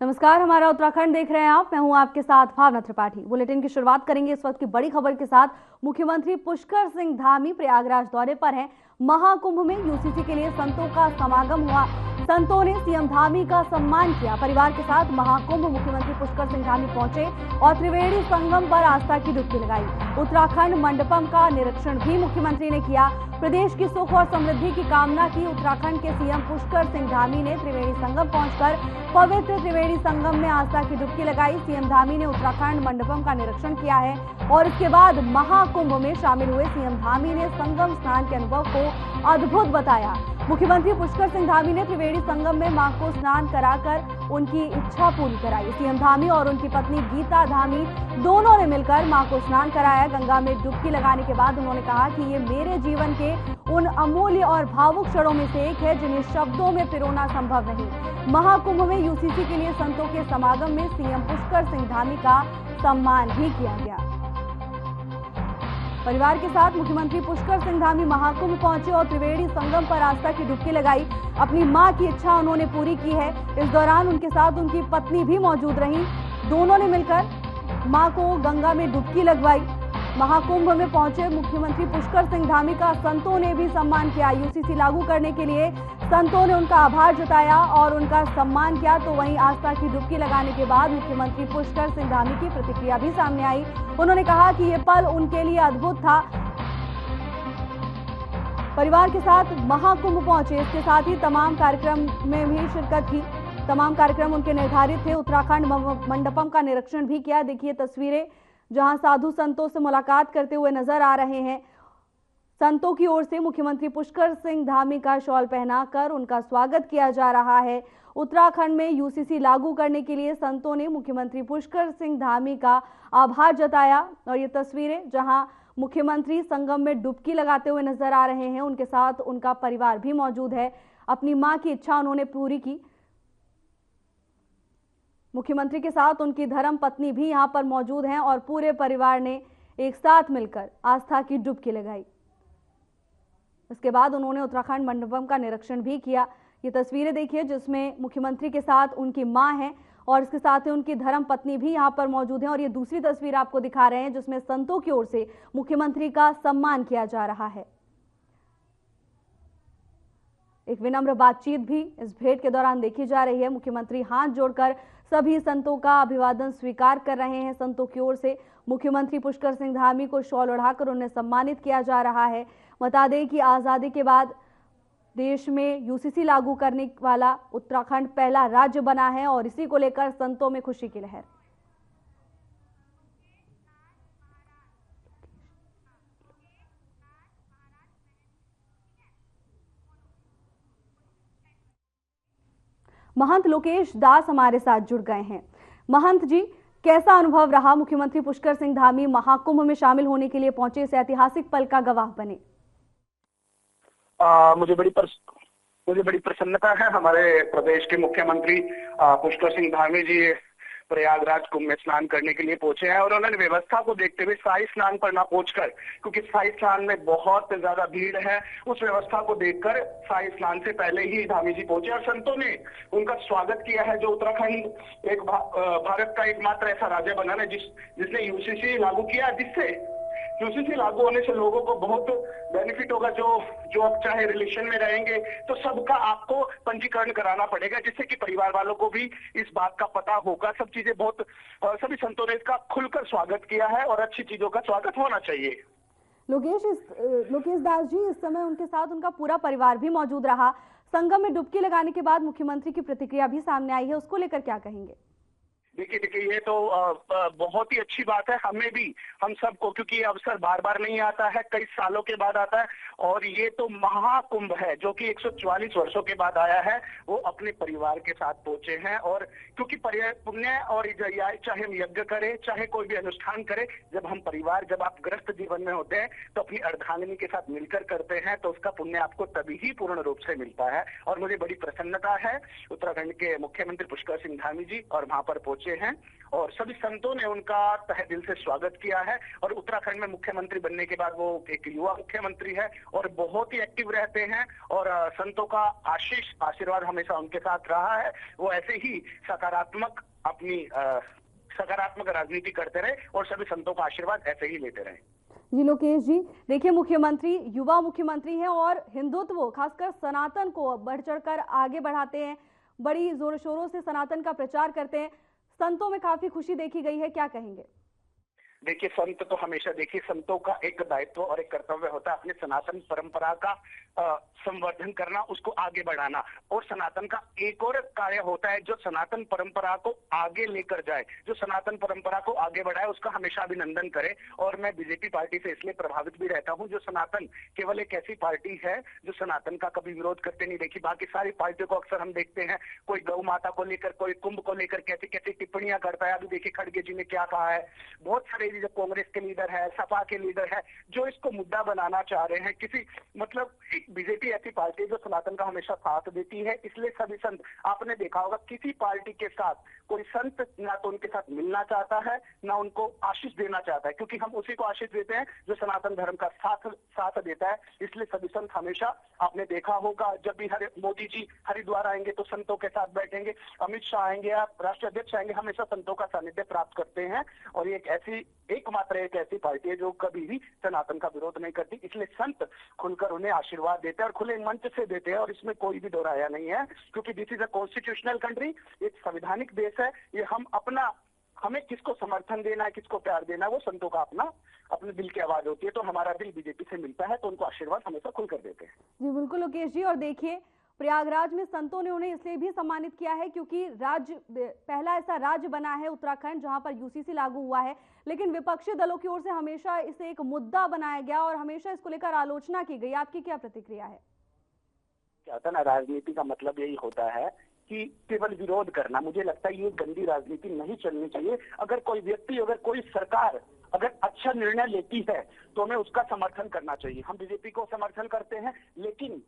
नमस्कार, हमारा उत्तराखंड देख रहे हैं आप। मैं हूं आपके साथ भावना त्रिपाठी। बुलेटिन की शुरुआत करेंगे इस वक्त की बड़ी खबर के साथ। मुख्यमंत्री पुष्कर सिंह धामी प्रयागराज दौरे पर हैं। महाकुंभ में यूसीसी के लिए संतों का समागम हुआ। संतों ने सीएम धामी का सम्मान किया। परिवार के साथ महाकुंभ मुख्यमंत्री पुष्कर सिंह धामी पहुंचे और त्रिवेणी संगम पर आस्था की डुबकी लगाई। उत्तराखंड मंडपम का निरीक्षण भी मुख्यमंत्री ने किया। प्रदेश की सुख और समृद्धि की कामना की उत्तराखंड के सीएम पुष्कर सिंह धामी ने त्रिवेणी संगम पहुंचकर पवित्र त्रिवेणी संगम में आस्था की डुबकी लगाई। सीएम धामी ने उत्तराखंड मंडपम का निरीक्षण किया है और इसके बाद महाकुंभ में शामिल हुए। सीएम धामी ने संगम स्नान के अनुभव को अद्भुत बताया। मुख्यमंत्री पुष्कर सिंह धामी ने त्रिवेणी संगम में मां को स्नान कराकर उनकी इच्छा पूरी कराई। सीएम धामी और उनकी पत्नी गीता धामी दोनों ने मिलकर मां को स्नान कराया। गंगा में डुबकी लगाने के बाद उन्होंने कहा कि ये मेरे जीवन के उन अमूल्य और भावुक क्षणों में से एक है जिन्हें शब्दों में पिरोना संभव नहीं। महाकुंभ में यूसीसी के लिए संतों के समागम में सीएम पुष्कर सिंह धामी का सम्मान भी किया गया। परिवार के साथ मुख्यमंत्री पुष्कर सिंह धामी महाकुंभ पहुंचे और त्रिवेणी संगम पर आस्था की डुबकी लगाई। अपनी मां की इच्छा उन्होंने पूरी की है। इस दौरान उनके साथ उनकी पत्नी भी मौजूद रहीं। दोनों ने मिलकर मां को गंगा में डुबकी लगवाई। महाकुंभ में पहुंचे मुख्यमंत्री पुष्कर सिंह धामी का संतों ने भी सम्मान किया। यूसीसी लागू करने के लिए संतों ने उनका आभार जताया और उनका सम्मान किया। तो वहीं आस्था की डुबकी लगाने के बाद मुख्यमंत्री पुष्कर सिंह धामी की प्रतिक्रिया भी सामने आई। उन्होंने कहा कि ये पल उनके लिए अद्भुत था। परिवार के साथ महाकुंभ पहुंचे, इसके साथ ही तमाम कार्यक्रम में भी शिरकत की। तमाम कार्यक्रम उनके निर्धारित थे। उत्तराखंड मंडपम का निरीक्षण भी किया। देखिए तस्वीरें जहां साधु संतों से मुलाकात करते हुए नजर आ रहे हैं। संतों की ओर से मुख्यमंत्री पुष्कर सिंह धामी का शॉल पहनाकर उनका स्वागत किया जा रहा है। उत्तराखंड में यूसीसी लागू करने के लिए संतों ने मुख्यमंत्री पुष्कर सिंह धामी का आभार जताया। और ये तस्वीरें जहां मुख्यमंत्री संगम में डुबकी लगाते हुए नजर आ रहे हैं, उनके साथ उनका परिवार भी मौजूद है। अपनी मां की इच्छा उन्होंने पूरी की। मुख्यमंत्री के साथ उनकी धर्म पत्नी भी यहां पर मौजूद हैं और पूरे परिवार ने एक साथ मिलकर आस्था की डुबकी लगाई। इसके बाद उन्होंने उत्तराखंड मंडपम का निरीक्षण भी किया। ये तस्वीरें देखिए जिसमें मुख्यमंत्री के साथ उनकी मां है और इसके साथ ही उनकी धर्म पत्नी भी यहां पर मौजूद है। और ये दूसरी तस्वीर आपको दिखा रहे हैं जिसमें संतों की ओर से मुख्यमंत्री का सम्मान किया जा रहा है। एक विनम्र बातचीत भी इस भेंट के दौरान देखी जा रही है। मुख्यमंत्री हाथ जोड़कर सभी संतों का अभिवादन स्वीकार कर रहे हैं। संतों की ओर से मुख्यमंत्री पुष्कर सिंह धामी को शॉल ओढ़ाकर उन्हें सम्मानित किया जा रहा है। बता दें कि आजादी के बाद देश में यूसीसी लागू करने वाला उत्तराखंड पहला राज्य बना है और इसी को लेकर संतों में खुशी की लहर। महंत लोकेश दास हमारे साथ जुड़ गए हैं। महंत जी, कैसा अनुभव रहा? मुख्यमंत्री पुष्कर सिंह धामी महाकुंभ में शामिल होने के लिए पहुंचे, इस ऐतिहासिक पल का गवाह बने। मुझे बड़ी प्रसन्नता है। हमारे प्रदेश के मुख्यमंत्री पुष्कर सिंह धामी जी प्रयागराज कुंभ में स्नान करने के लिए पहुंचे हैं और उन्होंने व्यवस्था को देखते हुए शाही स्नान पर ना पहुंचकर, क्योंकि शाही स्नान में बहुत ज्यादा भीड़ है, उस व्यवस्था को देखकर शाही स्नान से पहले ही धामी जी पहुंचे और संतों ने उनका स्वागत किया है। जो उत्तराखंड एक भारत का एकमात्र ऐसा राज्य बना है जिसने यूसीसी लागू किया, जिससे यूसीसी लागू होने से लोगों को बहुत बेनिफिट होगा। जो अब चाहे रिलेशन में रहेंगे तो सबका आपको पंजीकरण कराना पड़ेगा, जिससे कि परिवार वालों को भी इस बात का पता होगा। सब चीजें बहुत सभी संतों ने इसका खुलकर स्वागत किया है और अच्छी चीजों का स्वागत होना चाहिए। लोकेश दास जी, इस समय उनके साथ उनका पूरा परिवार भी मौजूद रहा। संगम में डुबकी लगाने के बाद मुख्यमंत्री की प्रतिक्रिया भी सामने आई है, उसको लेकर क्या कहेंगे? देखिए ये तो बहुत ही अच्छी बात है। हमें भी, हम सबको, क्योंकि ये अवसर बार बार नहीं आता है, कई सालों के बाद आता है और ये तो महाकुंभ है जो कि 144 वर्षों के बाद आया है। वो अपने परिवार के साथ पहुंचे हैं और क्योंकि पुण्य और चाहे हम यज्ञ करें, चाहे कोई भी अनुष्ठान करें, जब आप गृहस्थ जीवन में होते हैं तो अपनी अर्धांगिनी के साथ मिलकर करते हैं तो उसका पुण्य आपको तभी ही पूर्ण रूप से मिलता है। और मुझे बड़ी प्रसन्नता है उत्तराखंड के मुख्यमंत्री पुष्कर सिंह धामी जी और वहां पर पहुंचे पहुंचे हैं और सभी संतों ने उनका तहे दिल से स्वागत किया है। और उत्तराखंड में मुख्यमंत्री बनने के बाद वो एक युवा मुख्यमंत्री है और बहुत ही एक्टिव रहते हैं और संतों का आशीर्वाद हमेशा उनके साथ रहा है। वो ऐसे ही सकारात्मक राजनीति करते रहे और सभी संतों का आशीर्वाद ऐसे ही लेते रहे। जी लोकेश जी, देखिए मुख्यमंत्री युवा मुख्यमंत्री हैं और हिंदुत्व खासकर सनातन को बढ़ चढ़कर आगे बढ़ाते हैं, बड़ी जोर शोरों से सनातन का प्रचार करते हैं। संतों में काफी खुशी देखी गई है, क्या कहेंगे? देखिए संत तो हमेशा देखिए संतों का एक दायित्व और एक कर्तव्य होता है अपने सनातन परंपरा का संवर्धन करना, उसको आगे बढ़ाना। और सनातन का एक और कार्य होता है जो सनातन परंपरा को आगे लेकर जाए, जो सनातन परंपरा को आगे बढ़ाए, उसका हमेशा अभिनंदन करे। और मैं बीजेपी पार्टी से इसलिए प्रभावित भी रहता हूं, जो सनातन केवल एक ऐसी पार्टी है जो सनातन का कभी विरोध करते नहीं देखी। बाकी सारी पार्टियों को अक्सर हम देखते हैं कोई गौ माता को लेकर, कोई कुंभ को लेकर कैसी कैसी टिप्पणियां करता है। अभी देखिए खड़गे जी ने क्या कहा है, बहुत सारे जो कांग्रेस के लीडर है, सपा के लीडर है, जो इसको मुद्दा बनाना चाह रहे हैं। किसी मतलब एक बीजेपी ऐसी पार्टी जो सनातन का हमेशा साथ देती है, इसलिए सभी संत, आपने देखा होगा किसी पार्टी के साथ कोई संत ना तो उनके साथ मिलना चाहता है ना उनको आशीष देना चाहता है, क्योंकि हम उसी को आशीष देते हैं जो सनातन धर्म का साथ देता है। इसलिए सभी संत हमेशा, आपने देखा होगा जब भी मोदी जी हरिद्वार आएंगे तो संतों के साथ बैठेंगे, अमित शाह आएंगे या राष्ट्रीय अध्यक्ष आएंगे, हमेशा संतों का सानिध्य प्राप्त करते हैं। और ये एकमात्र एक ऐसी पार्टी है जो कभी भी सनातन का विरोध नहीं करती। इसलिए संत खुलकर उन्हें आशीर्वाद देते हैं और खुले मंच से देते हैं और इसमें कोई भी दोहराया नहीं है, क्योंकि this is a constitutional country, एक संवैधानिक देश है। ये हमें किसको समर्थन देना है, किसको प्यार देना है, वो संतों का अपने दिल की आवाज होती है। तो हमारा दिल बीजेपी से मिलता है तो उनको आशीर्वाद हमेशा खुलकर देते हैं। जी बिल्कुल लोकेश जी, और देखिए प्रयागराज में संतों ने उन्हें इसलिए भी सम्मानित किया है क्योंकि पहला ऐसा राज्य बना है उत्तराखंड जहां पर यूसीसी लागू हुआ है, लेकिन विपक्षी दलों की ओर से हमेशा इसे एक मुद्दा बनाया गया और हमेशा इसको लेकर आलोचना की गई। आपकी क्या प्रतिक्रिया है? क्या था ना, राजनीति का मतलब यही होता है कि केवल विरोध करना। मुझे लगता है ये गंदी राजनीति नहीं चलनी चाहिए। अगर कोई व्यक्ति, अगर कोई सरकार अगर अच्छा निर्णय लेती है तो हमें उसका समर्थन करना चाहिए। हम बीजेपी को समर्थन करते हैं, लेकिन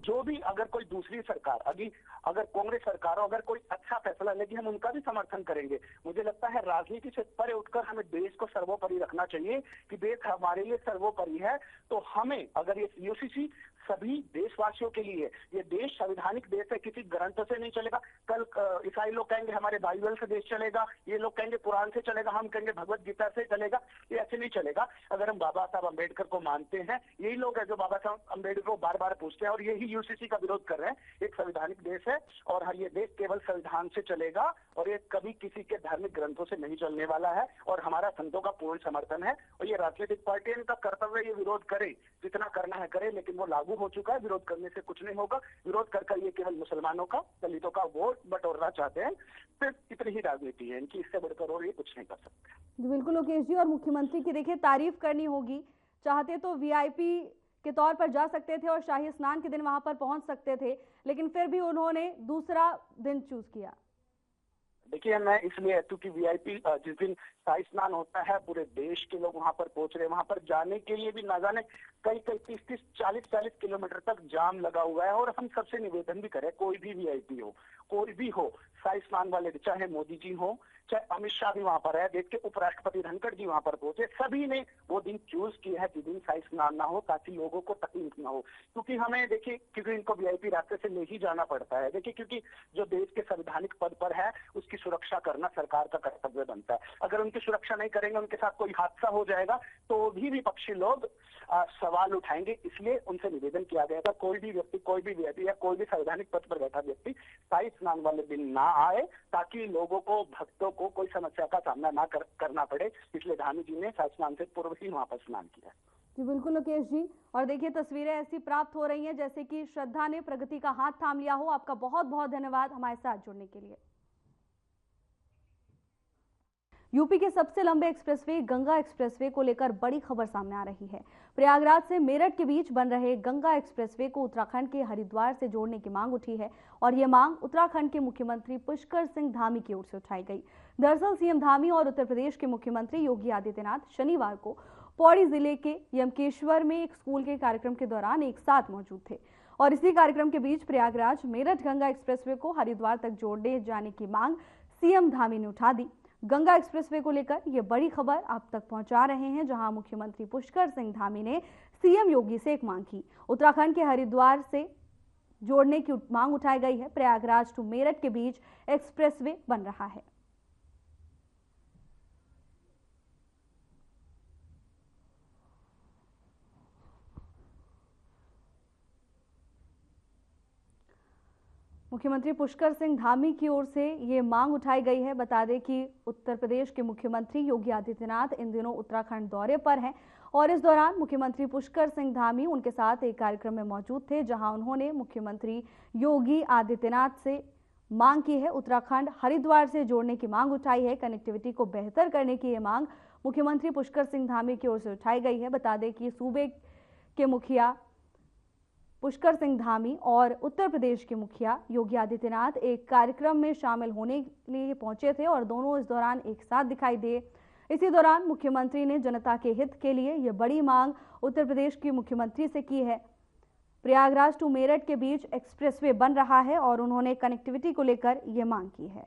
जो भी अगर कोई दूसरी सरकार, अगर कांग्रेस सरकार हो, अगर कोई अच्छा फैसला लेगी, हम उनका भी समर्थन करेंगे। मुझे लगता है राजनीति से परे उठकर हमें देश को सर्वोपरि रखना चाहिए कि देश हमारे लिए सर्वोपरि है। तो हमें, अगर ये यूसीसी सभी देशवासियों के लिए, ये देश संवैधानिक देश है, किसी ग्रंथ से नहीं चलेगा। कल ईसाई लोग कहेंगे हमारे बाइबल से देश चलेगा, ये लोग कहेंगे कुरान से चलेगा, हम कहेंगे भगवत गीता से चलेगा, ये ऐसे नहीं चलेगा। अगर हम बाबा साहब अम्बेडकर को मानते हैं, यही लोग हैं जो बाबा साहब अम्बेडकर को बार बार पूछते हैं और यही यूसीसी का विरोध कर रहे हैं। एक संवैधानिक देश है और ये देश केवल संविधान से चलेगा और ये कभी किसी के धार्मिक ग्रंथों से नहीं चलने वाला है। और हमारा संतों का पूर्ण समर्थन है और ये राजनीतिक पार्टी, इनका कर्तव्य ये विरोध करे, जितना करना है करे, लेकिन वो लागू हो चुका है। विरोध करने से कुछ नहीं होगा। विरोध कर ये केवल मुसलमानों का, दलितों का वोट बटोरना चाहते हैं। सिर्फ इतनी ही राजनीति है इनकी, इससे बढ़कर और ये कुछ नहीं कर सकते। बिल्कुल लोकेश जी, और मुख्यमंत्री की देखिए तारीफ करनी होगी। चाहते तो वीआईपी के तौर पर जा सकते थे और शाही स्नान के दिन वहां पर पहुंच सकते थे, लेकिन फिर भी उन्होंने दूसरा दिन चूज किया। देखिए मैं इसलिए, क्योंकि वीआईपी जिस दिन शाही स्नान होता है पूरे देश के लोग वहां पर पहुंच रहे हैं। वहां पर जाने के लिए भी ना जाने कई 30-30, 40-40 किलोमीटर तक जाम लगा हुआ है। और हम सबसे निवेदन भी करें, कोई भी वीआईपी हो, कोई भी हो, शाही स्नान वाले, चाहे मोदी जी हो, चाहे अमित शाह भी वहां पर है, देश के उपराष्ट्रपति धनखड़ जी वहां पर पहुंचे, सभी ने वो दिन चूज किया है जिस दिन शाही स्नान ना हो, ताकि लोगों को तकलीफ ना हो। क्योंकि हमें देखिए, क्योंकि इनको वीआईपी रास्ते से ले ही जाना पड़ता है। देखिए क्योंकि जो देश के संवैधानिक पद पर है उसकी सुरक्षा करना सरकार का कर्तव्य बनता है। अगर उनकी सुरक्षा नहीं करेंगे, उनके साथ कोई हादसा हो जाएगा तो भी विपक्षी लोग सवाल उठाएंगे। इसलिए उनसे निवेदन किया गया था, कोई भी व्यक्ति, कोई भी वीआईपी या कोई भी संवैधानिक पद पर बैठा व्यक्ति शाही स्नान वाले दिन ना आए, ताकि लोगों को, भक्तों को कोई समस्या का सामना ना करना पड़े। इसलिए धामी जी ने शाही स्नान से पूर्व ही वहां पर स्नान किया। जी बिल्कुल लोकेश जी, और देखिए तस्वीरें ऐसी प्राप्त हो रही हैं जैसे कि श्रद्धा ने प्रगति का हाथ थाम लिया हो। आपका बहुत बहुत धन्यवाद हमारे साथ जुड़ने के लिए। यूपी के सबसे लंबे एक्सप्रेसवे गंगा एक्सप्रेसवे को लेकर बड़ी खबर सामने आ रही है। प्रयागराज से मेरठ के बीच बन रहे गंगा एक्सप्रेसवे को उत्तराखंड के हरिद्वार से जोड़ने की मांग उठी है और ये मांग उत्तराखंड के मुख्यमंत्री पुष्कर सिंह धामी की ओर से उठाई गई। दरअसल सीएम धामी और उत्तर प्रदेश के मुख्यमंत्री योगी आदित्यनाथ शनिवार को पौड़ी जिले के यमकेश्वर में एक स्कूल के कार्यक्रम के दौरान एक साथ मौजूद थे और इसी कार्यक्रम के बीच प्रयागराज मेरठ गंगा एक्सप्रेसवे को हरिद्वार तक जोड़ने जाने की मांग सीएम धामी ने उठा दी। गंगा एक्सप्रेसवे को लेकर ये बड़ी खबर आप तक पहुंचा रहे हैं, जहां मुख्यमंत्री पुष्कर सिंह धामी ने सीएम योगी से एक मांग की। उत्तराखंड के हरिद्वार से जोड़ने की मांग उठाई गई है। प्रयागराज टू मेरठ के बीच एक्सप्रेसवे बन रहा है। मुख्यमंत्री पुष्कर सिंह धामी की ओर से ये मांग उठाई गई है। बता दें कि उत्तर प्रदेश के मुख्यमंत्री योगी आदित्यनाथ इन दिनों उत्तराखंड दौरे पर हैं और इस दौरान मुख्यमंत्री पुष्कर सिंह धामी उनके साथ एक कार्यक्रम में मौजूद थे, जहां उन्होंने मुख्यमंत्री योगी आदित्यनाथ से मांग की है। उत्तराखंड हरिद्वार से जोड़ने की मांग उठाई है। कनेक्टिविटी को बेहतर करने की ये मांग मुख्यमंत्री पुष्कर सिंह धामी की ओर से उठाई गई है। बता दें कि सूबे के मुखिया पुष्कर सिंह धामी और उत्तर प्रदेश के मुखिया योगी आदित्यनाथ एक कार्यक्रम में शामिल होने के लिए पहुंचे थे और दोनों इस दौरान एक साथ दिखाई दिए। इसी दौरान मुख्यमंत्री ने जनता के हित के लिए यह बड़ी मांग उत्तर प्रदेश के मुख्यमंत्री से की है। प्रयागराज टू मेरठ के बीच एक्सप्रेसवे बन रहा है और उन्होंने कनेक्टिविटी को लेकर यह मांग की है।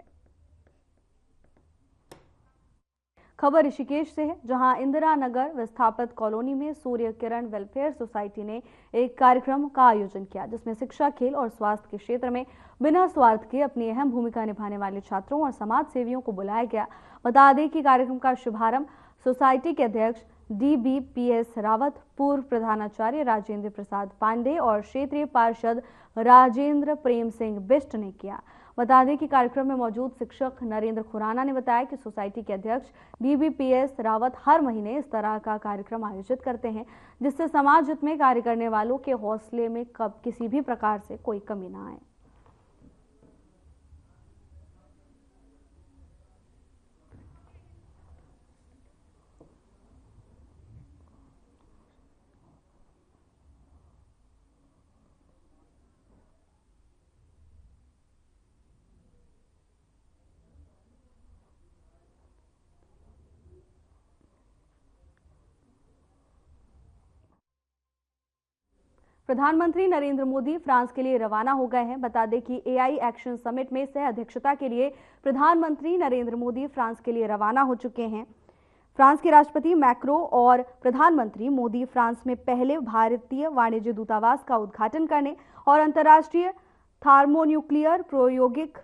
खबर ऋषिकेश से है, जहां इंदिरा नगर विस्थापित कॉलोनी में सूर्य किरण वेलफेयर सोसाइटी ने एक कार्यक्रम का आयोजन किया, जिसमें शिक्षा, खेल और स्वास्थ्य के क्षेत्र में बिना स्वार्थ के अपनी अहम भूमिका निभाने वाले छात्रों और समाज सेवियों को बुलाया गया। बता दें कि कार्यक्रम का शुभारंभ सोसाइटी के अध्यक्ष DBPS रावत, पूर्व प्रधानाचार्य राजेंद्र प्रसाद पांडे और क्षेत्रीय पार्षद राजेंद्र प्रेम सिंह बिष्ट ने किया। बता दें कि कार्यक्रम में मौजूद शिक्षक नरेंद्र खुराना ने बताया कि सोसाइटी के अध्यक्ष DBPS रावत हर महीने इस तरह का कार्यक्रम आयोजित करते हैं, जिससे समाज हित में कार्य करने वालों के हौसले में कब किसी भी प्रकार से कोई कमी ना आए। प्रधानमंत्री नरेंद्र मोदी फ्रांस के लिए रवाना हो गए हैं। बता दें कि AI एक्शन समिट में सह अध्यक्षता के लिए प्रधानमंत्री नरेंद्र मोदी फ्रांस के लिए रवाना हो चुके हैं। फ्रांस के राष्ट्रपति मैक्रो और प्रधानमंत्री मोदी फ्रांस में पहले भारतीय वाणिज्य दूतावास का उद्घाटन करने और अंतर्राष्ट्रीय थर्मोन्यूक्लियर प्रायोगिक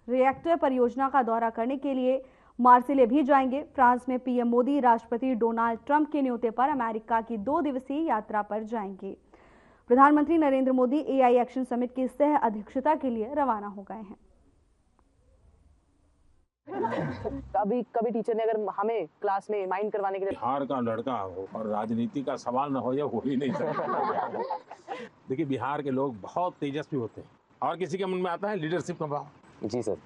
रिएक्टर परियोजना का दौरा करने के लिए मार्सिले भी जाएंगे। फ्रांस में PM मोदी राष्ट्रपति डोनाल्ड ट्रंप के न्योते पर अमेरिका की 2 दिवसीय यात्रा पर जाएंगे। प्रधानमंत्री Narendra Modi AI action summit की सह अध्यक्षता के लिए रवाना हो गए हैं। कभी टीचर ने अगर हमें क्लास में माइंड करवाने के लिए बिहार का लड़का हो और राजनीति का सवाल न हो, यह हो ही नहीं सकता। देखिए, बिहार के लोग बहुत तेजस्वी होते हैं और किसी के मन में आता है लीडरशिप का भाव। जी सर,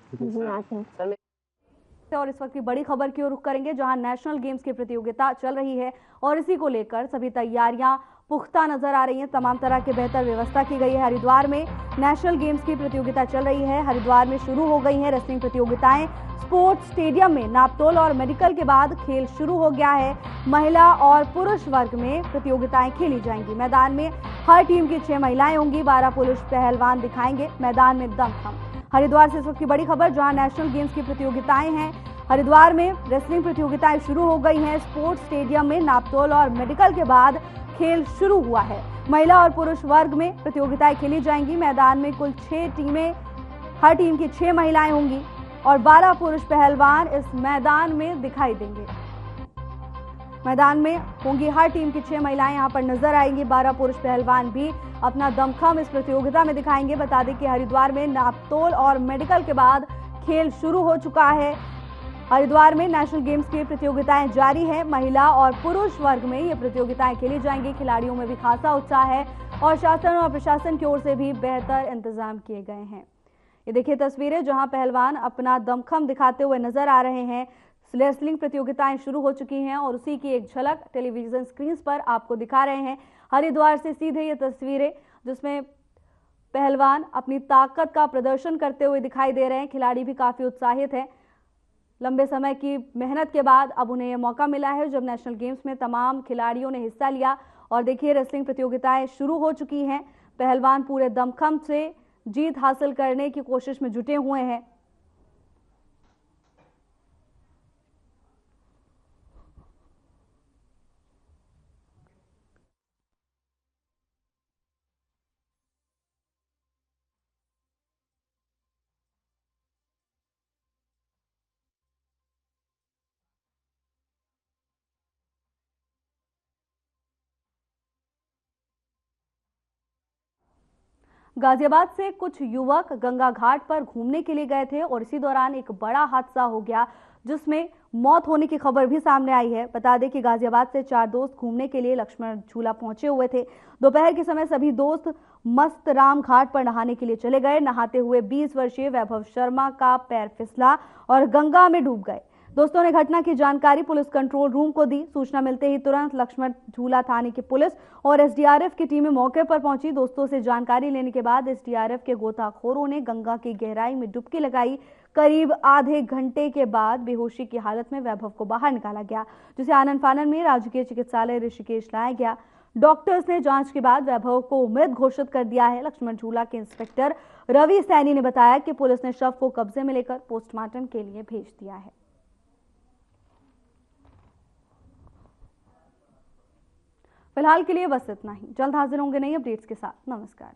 सर और इस वक्त की बड़ी खबर की ओर रुख करेंगे, जहां नेशनल गेम्स की प्रतियोगिता चल रही है और इसी को लेकर सभी तैयारियां पुख्ता नजर आ रही हैं। तमाम तरह की बेहतर व्यवस्था की गई है। हरिद्वार में नेशनल गेम्स की प्रतियोगिता चल रही है। हरिद्वार में शुरू हो गई हैं रेसलिंग प्रतियोगिताएं। स्पोर्ट्स स्टेडियम में नापतोल और मेडिकल के बाद खेल शुरू हो गया है। महिला और पुरुष वर्ग में प्रतियोगिताएं खेली जाएंगी। मैदान में हर टीम की 6 महिलाएं होंगी। 12 पुरुष पहलवान दिखाएंगे मैदान में दमखम। हरिद्वार से इस वक्त की बड़ी खबर, जहां नेशनल गेम्स की प्रतियोगिताएं हैं। हरिद्वार में रेसलिंग प्रतियोगिताएं शुरू हो गई हैं। स्पोर्ट्स स्टेडियम में नापतोल और मेडिकल के बाद खेल शुरू हुआ है। महिला और पुरुष वर्ग में प्रतियोगिताएं खेली जाएंगी। मैदान में कुल 6 टीमें, हर टीम की 6 महिलाएं होंगी और 12 पुरुष पहलवान इस मैदान में दिखाई देंगे। मैदान में होंगी हर टीम की 6 महिलाएं यहां पर नजर आएंगी। 12 पुरुष पहलवान भी अपना दमखम इस प्रतियोगिता में दिखाएंगे। बता दें कि हरिद्वार में नापतोल और मेडिकल के बाद खेल शुरू हो चुका है। हरिद्वार में नेशनल गेम्स की प्रतियोगिताएं जारी है। महिला और पुरुष वर्ग में ये प्रतियोगिताएं खेली जाएंगी। खिलाड़ियों में भी खासा उत्साह है और शासन और प्रशासन की ओर से भी बेहतर इंतजाम किए गए हैं। ये देखिए तस्वीरें, जहां पहलवान अपना दमखम दिखाते हुए नजर आ रहे हैं। रेसलिंग प्रतियोगिताएं शुरू हो चुकी हैं और उसी की एक झलक टेलीविजन स्क्रीन पर आपको दिखा रहे हैं। हरिद्वार से सीधे ये तस्वीरें, जिसमें पहलवान अपनी ताकत का प्रदर्शन करते हुए दिखाई दे रहे हैं। खिलाड़ी भी काफी उत्साहित हैं। लंबे समय की मेहनत के बाद अब उन्हें यह मौका मिला है, जब नेशनल गेम्स में तमाम खिलाड़ियों ने हिस्सा लिया। और देखिए, रेसलिंग प्रतियोगिताएं शुरू हो चुकी हैं। पहलवान पूरे दमखम से जीत हासिल करने की कोशिश में जुटे हुए हैं। गाजियाबाद से कुछ युवक गंगा घाट पर घूमने के लिए गए थे और इसी दौरान एक बड़ा हादसा हो गया जिसमें मौत होने की खबर भी सामने आई है। बता दें कि गाजियाबाद से 4 दोस्त घूमने के लिए लक्ष्मण झूला पहुंचे हुए थे। दोपहर के समय सभी दोस्त मस्त राम घाट पर नहाने के लिए चले गए। नहाते हुए 20 वर्षीय वैभव शर्मा का पैर फिसला और गंगा में डूब गए। दोस्तों ने घटना की जानकारी पुलिस कंट्रोल रूम को दी। सूचना मिलते ही तुरंत लक्ष्मण झूला थाने की पुलिस और एसडीआरएफ की टीमें मौके पर पहुंची। दोस्तों से जानकारी लेने के बाद एसडीआरएफ के गोताखोरों ने गंगा की गहराई में डुबकी लगाई। करीब आधे घंटे के बाद बेहोशी की हालत में वैभव को बाहर निकाला गया, जिसे आनन फानन में राजकीय चिकित्सालय ऋषिकेश लाया गया। डॉक्टर्स ने जांच के बाद वैभव को मृत घोषित कर दिया है। लक्ष्मण झूला के इंस्पेक्टर रवि सैनी ने बताया कि पुलिस ने शव को कब्जे में लेकर पोस्टमार्टम के लिए भेज दिया है। फिलहाल के लिए बस इतना ही। जल्द हाजिर होंगे नई अपडेट्स के साथ। नमस्कार।